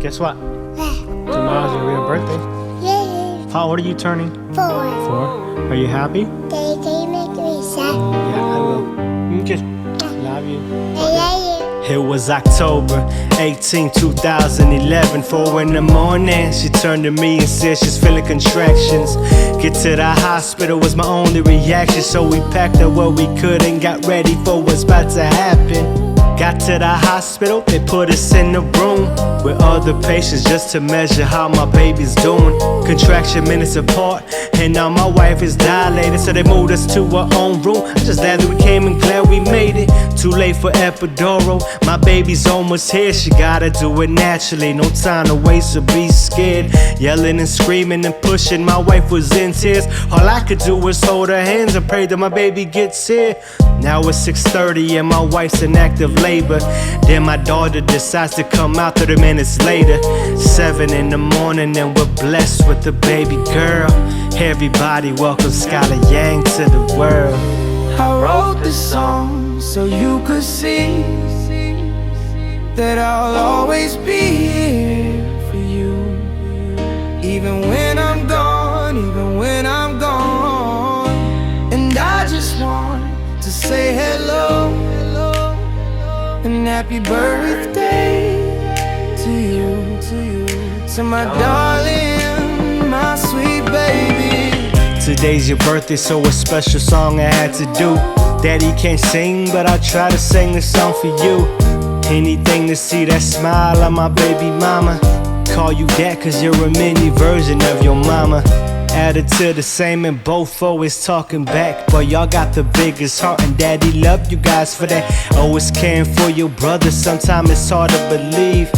Guess what? Tomorrow's your real birthday. Yeah. How old are you turning? 4. 4. Are you happy? They make me sad. Yeah, I will. Just love you. I love you. It was October 18, 2011, 4 in the morning. She turned to me and said she's feeling contractions. Get to the hospital was my only reaction, so we packed up what we could and got ready for what's about to happen. Got to the hospital, they put us in a room with other patients just to measure how my baby's doing. Contraction minutes apart, and now my wife is dilated, so they moved us to our own room. I'm just glad that we came and glad we made it. Too late for epidural, my baby's almost here. She gotta do it naturally, no time to waste or be scared. Yelling and screaming and pushing, my wife was in tears. All I could do was hold her hands and pray that my baby gets here. Now it's 6:30 and my wife's in active labor. Then my daughter decides to come out 30 minutes later. 7 in the morning and we're blessed with a baby girl. Everybody welcome Skyla Yang to the world. I wrote this song so you could see that I'll always be here for you. Even when I'm gone, even when I'm gone. And I just want to say hello and happy birthday to you, to my darling, my sweet baby. Today's your birthday, so a special song I had to do. Daddy can't sing, but I'll try to sing this song for you. Anything to see that smile on my baby mama. Call you dad cause you're a mini version of your mama. Added to the same and both always talking back. But y'all got the biggest heart and daddy loved you guys for that. Always caring for your brother, sometimes it's hard to believe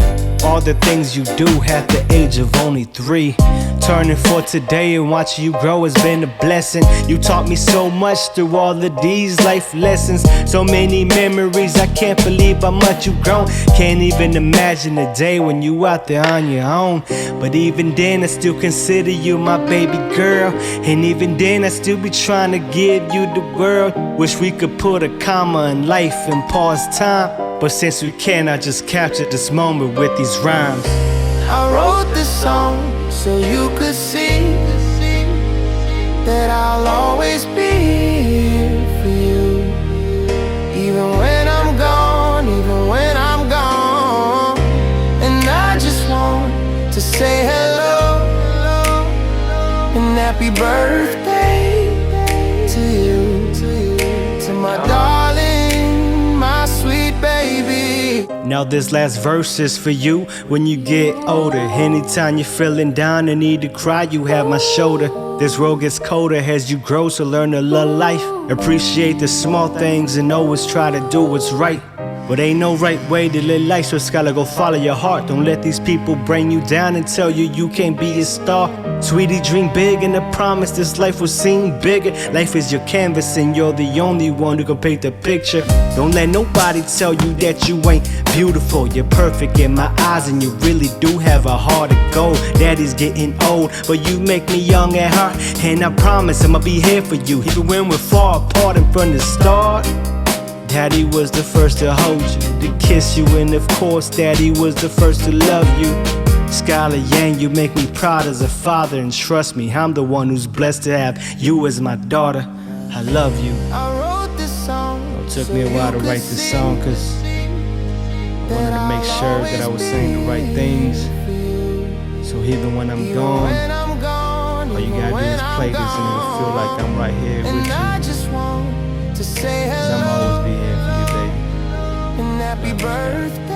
all the things you do at the age of only 3. Turning 4 today and watching you grow has been a blessing. You taught me so much through all of these life lessons. So many memories, I can't believe how much you've grown. Can't even imagine the day when you out there on your own. But even then I still consider you my baby girl. And even then I still be trying to give you the world. Wish we could put a comma in life and pause time, but since we can't, I just captured this moment with these rhymes. I wrote this song so you could see that I'll always be here for you. Even when I'm gone, even when I'm gone. And I just want to say hello and happy birthday to you, to my darling, my sweet baby. Now this last verse is for you when you get older. Anytime you're feeling down and need to cry, you have my shoulder. This road gets colder as you grow, so learn to love life. Appreciate the small things and always try to do what's right. But ain't no right way to live life, so it's gotta go follow your heart. Don't let these people bring you down and tell you you can't be a star. Sweetie, dream big and I promise this life will seem bigger. Life is your canvas and you're the only one who can paint the picture. Don't let nobody tell you that you ain't beautiful. You're perfect in my eyes and you really do have a heart of gold. Daddy's getting old, but you make me young at heart. And I promise I'ma be here for you, even when we're far apart and from the start. Daddy was the first to hold you, to kiss you, and of course Daddy was the first to love you. Skyla Yang, you make me proud as a father, and trust me, I'm the one who's blessed to have you as my daughter. I love you. I wrote this song. It took me a while to write this song cause I wanted to make sure that I was saying the right things. So even when I'm gone, all you gotta do is play this and it'll feel like I'm right here with you. To say Cause I'm always be here for you, baby. and happy birthday.